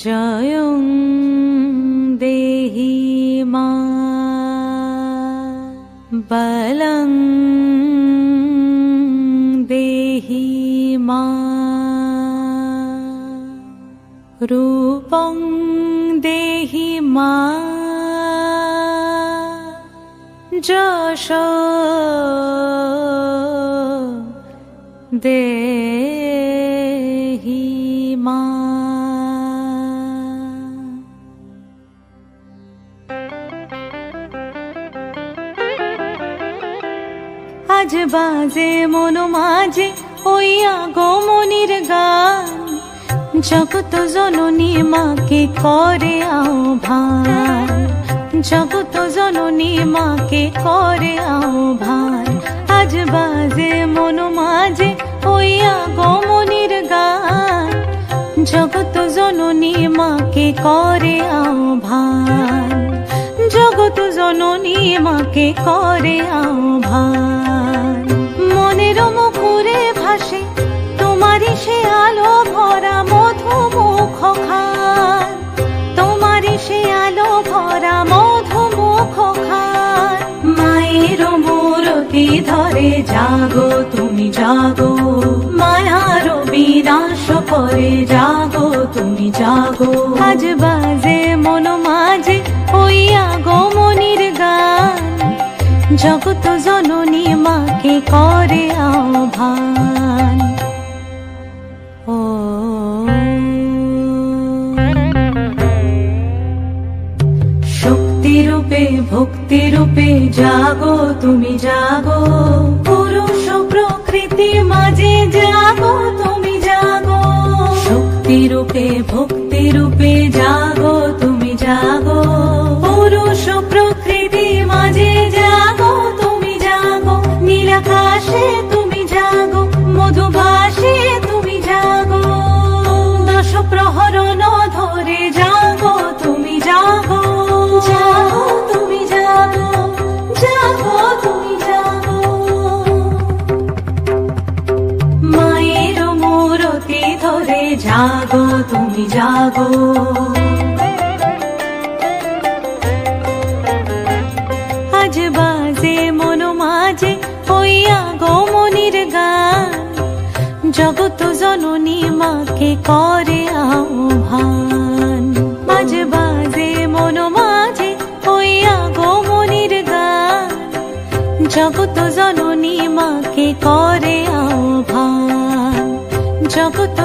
জয়ং দেহি মা বলং দেহি মা রূপং দেহি মা যশ দেহি মা। আজ বাজে মন মাঝে ওই আগমনীর গান, জগত জননী মাকে করে আহ্বান, জগত জননী মাকে করে আহ্বান। আজ বাজে মন মাঝে ওই আগমনীর গান, জগত জননী মাকে করে আহ্বান, জগত জননী মাকে করে আহ্বান। মনের মুখরে ভাসে তোমারই সে আলো ভরা মধুমুখ খান, তোমারই সে আলো ভরা মধুমুখ খান। মায়ের মূরতি ধরে জাগো তুমি জাগো, মায়ার বিনাশ করে জাগো তুমি জাগো। আজ বাজে মন মাঝে ওই আগমনীর গান, জগত জননী মাকে করে আহ্বান। ও শক্তি রূপে ভক্তি রূপে জাগো তুমি জাগো, পুরুষ প্রকৃতি মাঝে জাগো তুমি জাগো। শক্তি রূপে ভক্তি রূপে জাগো তুমি জাগো, পুরুষ প্রকৃতি মাঝে জাগো তুমি জাগো। নীলাকাশে তুমি জাগো, মধুভাসে তুমি জাগো, দশ প্রহরণ ধরে জাগো তুমি জাগো, জাগো তুমি জাগো, জাগো তুমি জাগো। মায়ের মূরতি ধরে জাগো তুমি জাগো। আজ বাজে মন মাঝে ওই আগমনীর গান, জগত জননী মাকে করে আহ্বান। আজ বাজে মন মাঝে ওই আগমনীর গান, জগত জননী মাকে করে আহ্বান, জগত